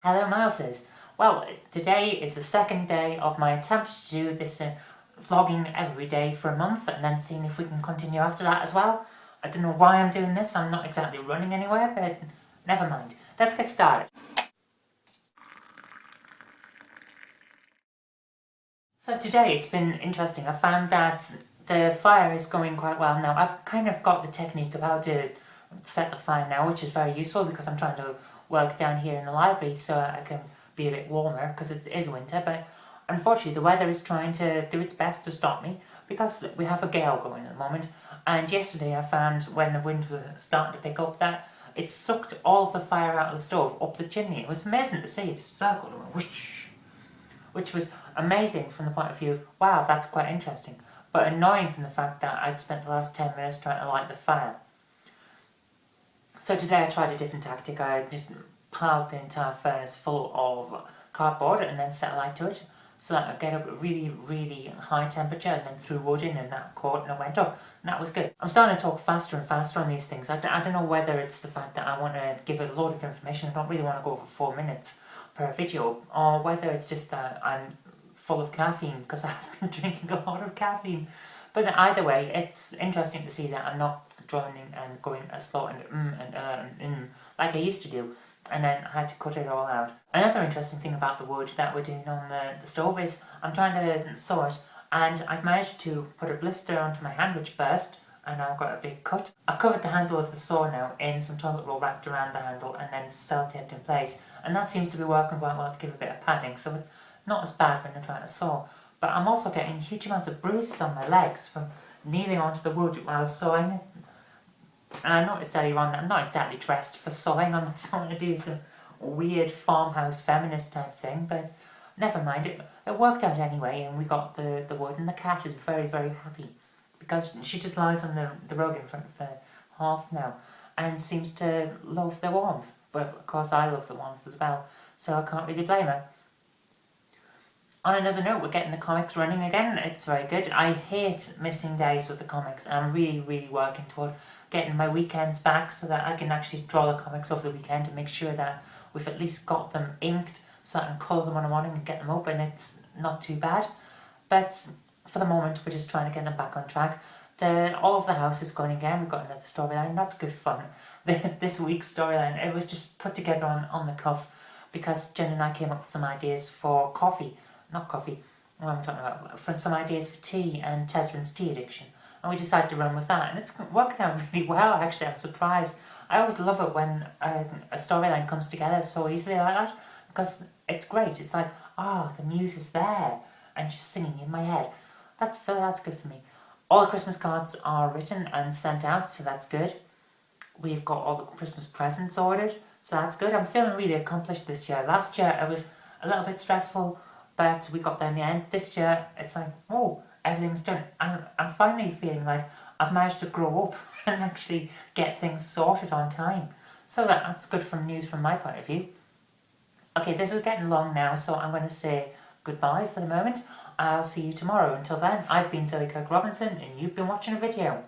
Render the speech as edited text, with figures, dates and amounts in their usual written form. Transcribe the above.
Hello Mouses! Well, today is the second day of my attempt to do this vlogging every day for a month and then seeing if we can continue after that as well. I don't know why I'm doing this, I'm not exactly running anywhere, but never mind. Let's get started. So today it's been interesting. I found that the fire is going quite well now. I've kind of got the technique of how to set the fire now, which is very useful because I'm trying to work down here in the library so I can be a bit warmer because it is winter, but unfortunately the weather is trying to do its best to stop me because we have a gale going at the moment. And yesterday I found when the wind was starting to pick up that it sucked all of the fire out of the stove up the chimney. It was amazing to see. It circled and went whoosh, which was amazing from the point of view of, wow, that's quite interesting, but annoying from the fact that I'd spent the last 10 minutes trying to light the fire. So today I tried a different tactic. I just piled the entire furnace full of cardboard and then set a light to it so that I'd get up at a really, really high temperature and then threw wood in and that caught and it went up. And that was good. I'm starting to talk faster and faster on these things. I don't know whether it's the fact that I want to give a lot of information. I don't really want to go over 4 minutes per video, or whether it's just that I'm full of caffeine because I've been drinking a lot of caffeine. But either way, it's interesting to see that I'm not droning and going as slow and like I used to do, and then I had to cut it all out. Another interesting thing about the wood that we're doing on the stove is I'm trying to saw it, and I've managed to put a blister onto my hand which burst, and I've got a big cut. I've covered the handle of the saw now in some toilet roll wrapped around the handle and then self-taped in place, and that seems to be working quite well to give a bit of padding, so it's not as bad when you're trying to saw. But I'm also getting huge amounts of bruises on my legs from kneeling onto the wood while sawing it. And I noticed earlier on that I'm not exactly dressed for sawing unless I want to do some weird farmhouse feminist type thing, but never mind, it worked out anyway, and we got the wood, and the cat is very, very happy because she just lies on the rug in front of the hearth now and seems to love the warmth. But of course I love the warmth as well, so I can't really blame her. On another note, we're getting the comics running again. It's very good. I hate missing days with the comics. I'm really, really working toward getting my weekends back so that I can actually draw the comics over the weekend to make sure that we've at least got them inked so I can colour them on a morning and get them up, and it's not too bad. But for the moment, we're just trying to get them back on track. All of the house is going again. We've got another storyline. That's good fun. This week's storyline, it was just put together on the cuff because Jen and I came up with some ideas for not coffee, what I'm talking about, for some ideas for tea and Tesrin's tea addiction, and we decided to run with that, and it's working out really well. Actually, I'm surprised. I always love it when a storyline comes together so easily like that, because it's great. It's like, the muse is there and she's singing in my head. That's good for me. All the Christmas cards are written and sent out, so that's good. We've got all the Christmas presents ordered, so that's good. I'm feeling really accomplished this year. Last year it was a little bit stressful, but we got there in the end. This year, it's like, everything's done. I'm finally feeling like I've managed to grow up and actually get things sorted on time. So that's good news from my point of view. Okay, this is getting long now, so I'm going to say goodbye for the moment. I'll see you tomorrow. Until then, I've been Kirk-Robinson, and you've been watching a video.